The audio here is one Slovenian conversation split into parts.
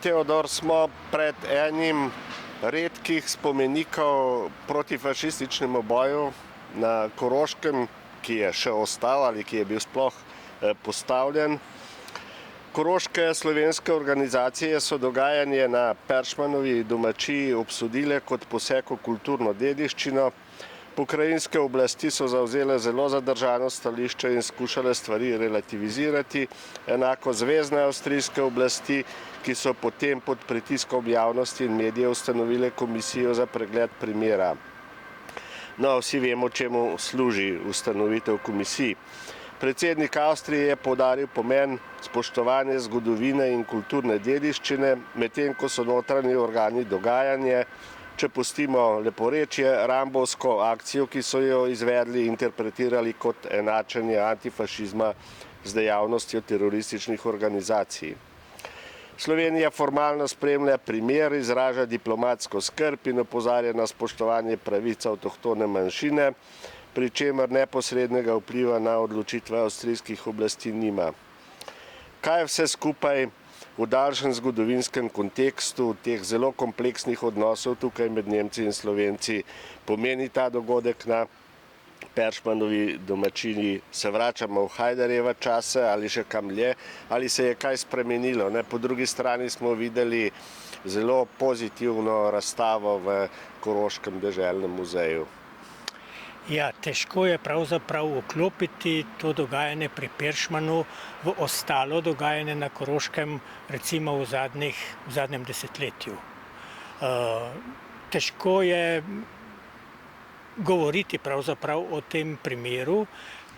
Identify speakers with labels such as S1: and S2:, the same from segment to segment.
S1: Teodor, smo pred enim redkih spomenikov protifašističnemu boju na Koroškem, ki je še ostal ali ki je bil sploh postavljen. Koroške slovenske organizacije so dogajanje na Peršmanovi domačiji obsodile kot poseg v kulturno dediščino. Pokrajinske oblasti so zavzele zelo zadržano stališče in skušale stvari relativizirati, enako zvezne avstrijske oblasti, ki so potem pod pritiskom javnosti in medijev ustanovile komisijo za pregled primera. No, vsi vemo, čemu služi ustanovitev komisij. Predsednik Avstrije je poudaril pomen spoštovanja zgodovine in kulturne dediščine, medtem ko so notranji organi dogajanje, če pustimo leporečje, rambovsko akcijo, ki so jo izvedli, interpretirali kot enačenje antifašizma z dejavnostjo terorističnih organizacij. Slovenija formalno spremlja primer, izraža diplomatsko skrb in opozarja na spoštovanje pravic avtohtone manjšine, pri čemer neposrednega vpliva na odločitve avstrijskih oblasti nima. Kaj vse skupaj v daljšem zgodovinskem kontekstu teh zelo kompleksnih odnosov tukaj med Nemci in Slovenci pomeni ta dogodek na Peršmanovi domačiji? Se vračamo v Hajdarjeve čase ali še kam dlje, ali se je kaj spremenilo? Po drugi strani smo videli zelo pozitivno razstavo v Koroškem deželnem muzeju.
S2: Ja, težko je pravzaprav vklopiti to dogajanje pri Peršmanu v ostalo dogajanje na Koroškem, recimo v zadnjem desetletju. Težko je govoriti pravzaprav o tem primeru,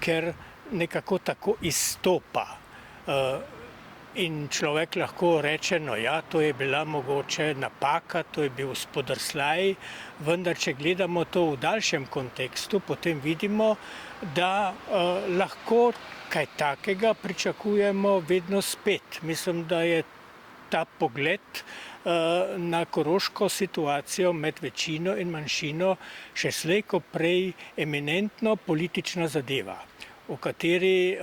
S2: ker nekako tako izstopa. In človek lahko reče, no ja, to je bila mogoče napaka, to je bil spodrsljaj, vendar če gledamo to v daljšem kontekstu, potem vidimo, da lahko kaj takega pričakujemo vedno spet. Mislim, da je ta pogled na koroško situacijo med večino in manjšino še slej ko prej eminentno politična zadeva, v kateri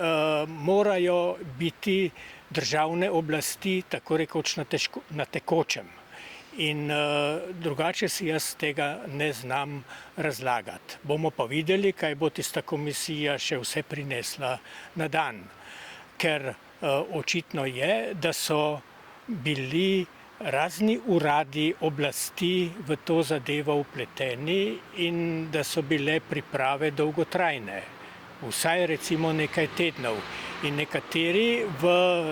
S2: morajo biti državne oblasti tako rekoč na tekočem. In drugače si jaz tega ne znam razlagati. Bomo pa videli, kaj bo tista komisija še vse prinesla na dan. Ker očitno je, da so bili razni uradi oblasti v to zadevo vpleteni in da so bile priprave dolgotrajne. Vsaj recimo nekaj tednov. In nekateri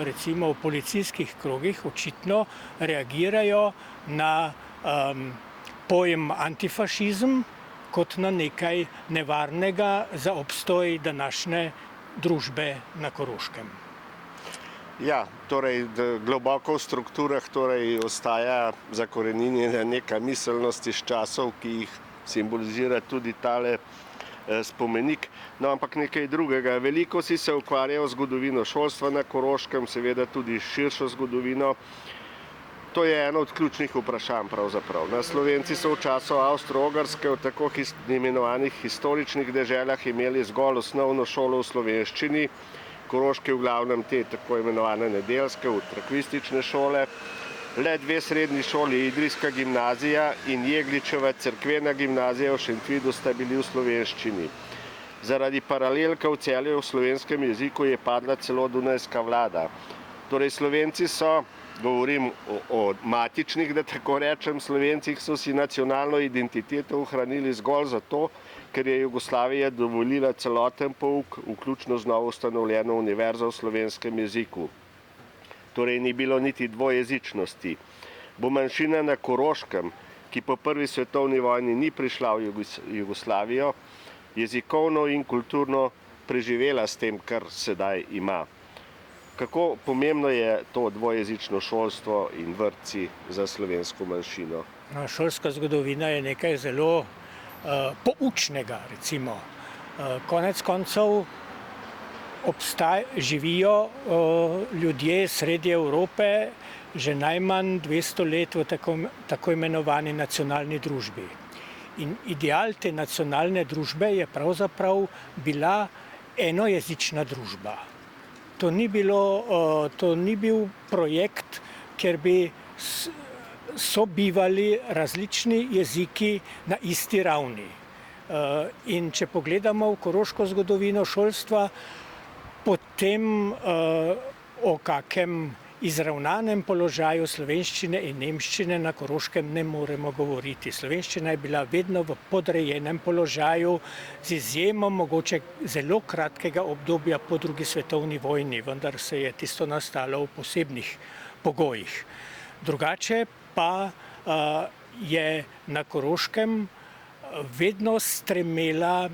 S2: recimo v policijskih krogih očitno reagirajo na pojem antifašizem kot na nekaj nevarnega za obstoj današnje družbe na Koroškem.
S1: Ja, torej globoko v strukturah ostaja zakoreninjena neka miselnost iz časov, ki jih simbolizira tudi tale spomenik. No, ampak nekaj drugega. Veliko si se ukvarjal z zgodovino šolstva na Koroškem, seveda tudi širšo zgodovino. To je eno od ključnih vprašanj pravzaprav. Slovenci so v času Avstro-Ogrske v tako imenovanih historičnih deželah imeli zgolj osnovno šolo v slovenščini, Koroški v glavnem te tako imenovane nedeljske, utrakvistične šole, le 2 srednji šoli, Idrijska gimnazija in Jegličeva cerkvena gimnazija v Šentvidu sta bili v slovenščini. Zaradi paralelka v Celju v slovenskem jeziku je padla celo Dunajska vlada. Torej Slovenci so, govorim o matičnih, da tako rečem, Slovencih so si nacionalno identiteto ohranili zgolj zato, ker je Jugoslavija dovolila celoten pouk, vključno z novo ustanovljeno univerzo v slovenskem jeziku. Torej ni bilo niti dvojezičnosti. Bo manjšina na Koroškem, ki po prvi svetovni vojni ni prišla v Jugoslavijo, jezikovno in kulturno preživela s tem, kar sedaj ima. Kako pomembno je to dvojezično šolstvo in vrtci za slovensko manjšino?
S2: Šolska zgodovina je nekaj zelo poučnega, recimo. Konec koncev živijo ljudje sredi Evrope že najmanj 200 let v tako imenovani nacionalni družbi. In ideal te nacionalne družbe je pravzaprav bila enojezična družba. To ni bil projekt ker bi sobivali različni jeziki na isti ravni. In če pogledamo v koroško zgodovino šolstva, potem o kakem izravnanem položaju slovenščine in nemščine na Koroškem ne moremo govoriti. Slovenščina je bila vedno v podrejenem položaju, z izjemom mogoče zelo kratkega obdobja po drugi svetovni vojni, vendar se je tisto nastalo v posebnih pogojih. Drugače pa je na Koroškem vedno stremela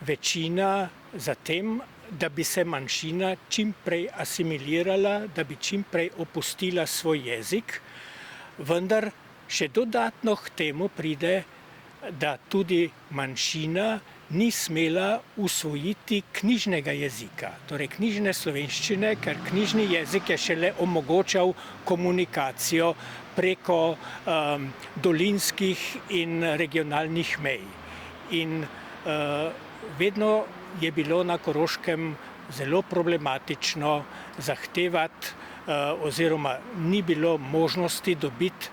S2: večina za tem, da bi se manjšina čim prej asimilirala, da bi čim prej opustila svoj jezik, vendar še dodatno k temu pride, da tudi manjšina ni smela usvojiti knjižnega jezika, torej knjižne slovenščine, ker knjižni jezik je šele omogočal komunikacijo preko dolinskih in regionalnih mej. In vedno je bilo na Koroškem zelo problematično zahtevati oziroma ni bilo možnosti dobiti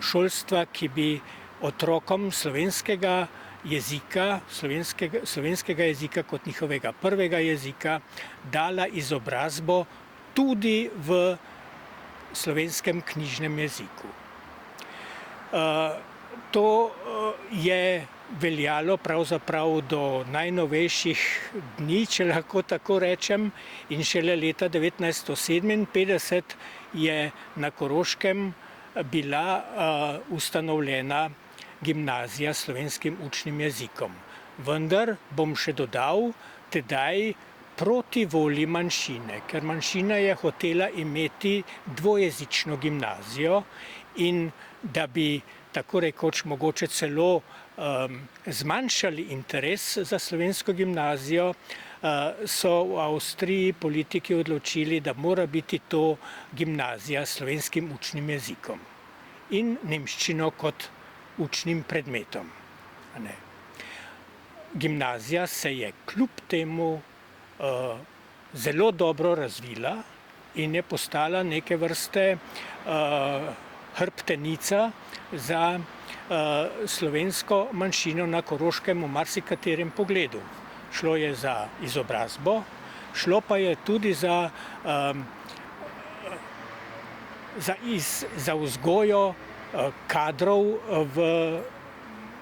S2: šolstva, ki bi otrokom slovenskega jezika kot njihovega prvega jezika dala izobrazbo tudi v slovenskem knjižnem jeziku. To je veljalo pravzaprav do najnovejših dni, če lahko tako rečem, in šele leta 1957 je na Koroškem bila ustanovljena gimnazija s slovenskim učnim jezikom. Vendar bom še dodal, tedaj proti volji manjšine, ker manjšina je hotela imeti dvojezično gimnazijo in da bi tako rekoč mogoče celo zmanjšali interes za slovensko gimnazijo, so v Avstriji politiki odločili, da mora biti to gimnazija s slovenskim učnim jezikom in nemščino kot učnim predmetom. Gimnazija se je kljub temu zelo dobro razvila in je postala neke vrste hrbtenica za slovensko manjšino na Koroškem v marsikaterem pogledu. Šlo je za izobrazbo, šlo pa je tudi za vzgojo kadrov v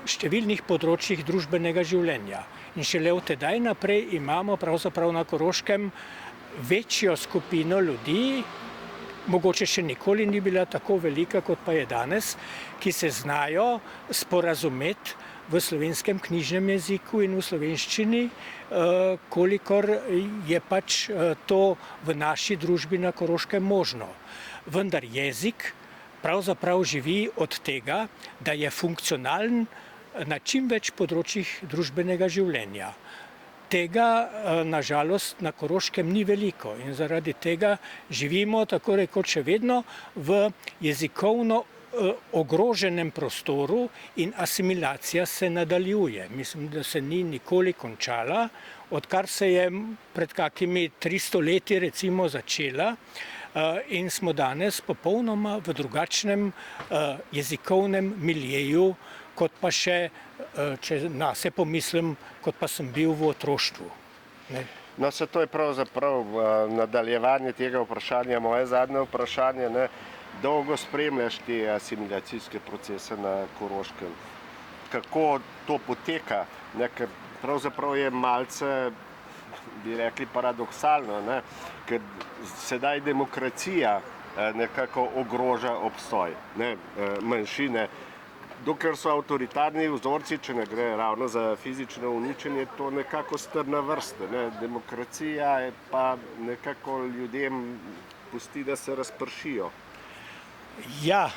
S2: številnih področjih družbenega življenja. In šele od tedaj naprej imamo pravzaprav na Koroškem večjo skupino ljudi, mogoče še nikoli ni bila tako velika, kot pa je danes, ki se znajo sporazumeti v slovenskem knjižnem jeziku in v slovenščini, kolikor je pač to v naši družbi na Koroškem možno. Vendar jezik pravzaprav živi od tega, da je funkcionalen na čim več področjih družbenega življenja. Tega nažalost na Koroškem ni veliko in zaradi tega živimo tako rekoč še vedno v jezikovno ogroženem prostoru in asimilacija se nadaljuje. Mislim, da se ni nikoli končala, odkar se je pred kakimi 300 leti recimo začela in smo danes popolnoma v drugačnem jezikovnem miljeju, kot pa še, če nase pomislim, kot pa sem bil v otroštvu.
S1: No, se to je pravzaprav nadaljevanje tega vprašanja, moje zadnje vprašanje. Dolgo spremljaš te asimilacijske procese na Koroškem. Kako to poteka? Ker pravzaprav je malce, bi rekli, paradoksalno, ker sedaj demokracija nekako ogroža obstoj manjšine. Dokler so avtoritarni vzorci, če ne gre ravno za fizično uničenje, to nekako strna vrsta. Demokracija je pa nekako ljudem pusti, da se razpršijo.
S2: Ja,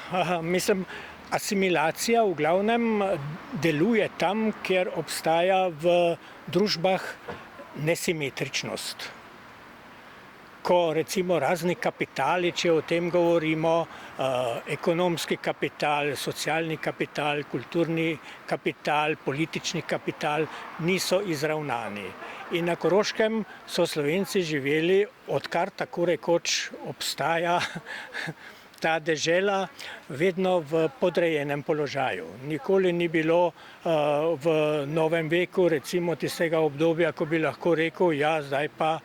S2: mislim, asimilacija v glavnem deluje tam, kjer obstaja v družbah nesimetričnost. Ko recimo razni kapitali, če o tem govorimo, ekonomski kapital, socialni kapital, kulturni kapital, politični kapital, niso izravnani. In na Koroškem so Slovenci živeli, odkar tako rekoč obstaja ta dežela vedno v podrejenem položaju. Nikoli ni bilo v novem veku, recimo tistega obdobja, ko bi lahko rekel, ja, zdaj pa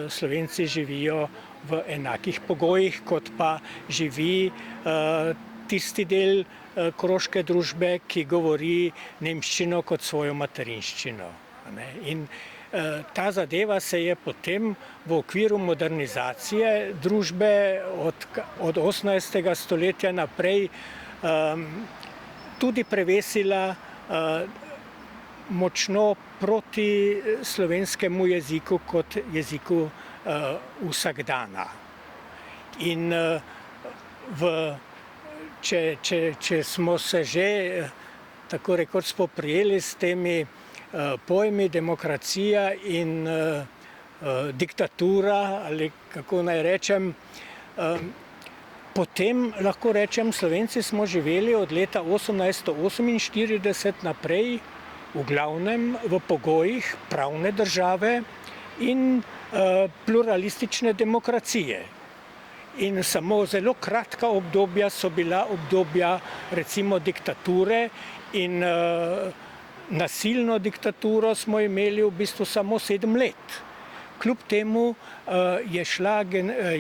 S2: Slovenci živijo v enakih pogojih, kot pa živi tisti del koroške družbe, ki govori nemščino kot svojo materinščino. In ta zadeva se je potem v okviru modernizacije družbe od 18. stoletja naprej tudi prevesila močno proti slovenskemu jeziku kot jeziku vsakdana. In če smo se že tako rekoč spoprijeli s temi pojmi demokracija in diktatura, ali kako naj rečem, potem lahko rečem, Slovenci smo živeli od leta 1848 naprej v glavnem v pogojih pravne države in pluralistične demokracije. In samo zelo kratka obdobja so bila obdobja recimo diktature in nasilno diktaturo smo imeli v bistvu samo 7 let. Kljub temu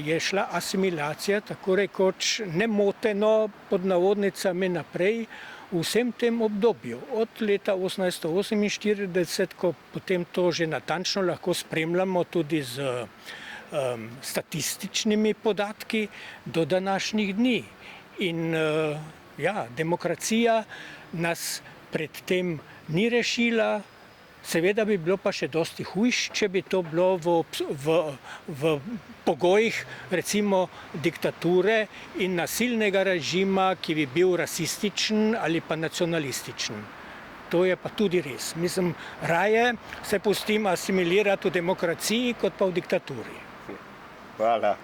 S2: je šla asimilacija, tako rekoč nemoteno pod navodnicami naprej v vsem tem obdobju. Od leta 1848, ko potem to že natančno lahko spremljamo tudi z statističnimi podatki, do današnjih dni. In ja, demokracija nas predtem ni rešila, seveda bi bilo pa še dosti hujš, če bi to bilo v pogojih recimo diktature in nasilnega režima, ki bi bil rasističen ali pa nacionalističen. To je pa tudi res. Mislim, raje se pustim asimilirati v demokraciji, kot pa v diktaturi.
S1: Hvala.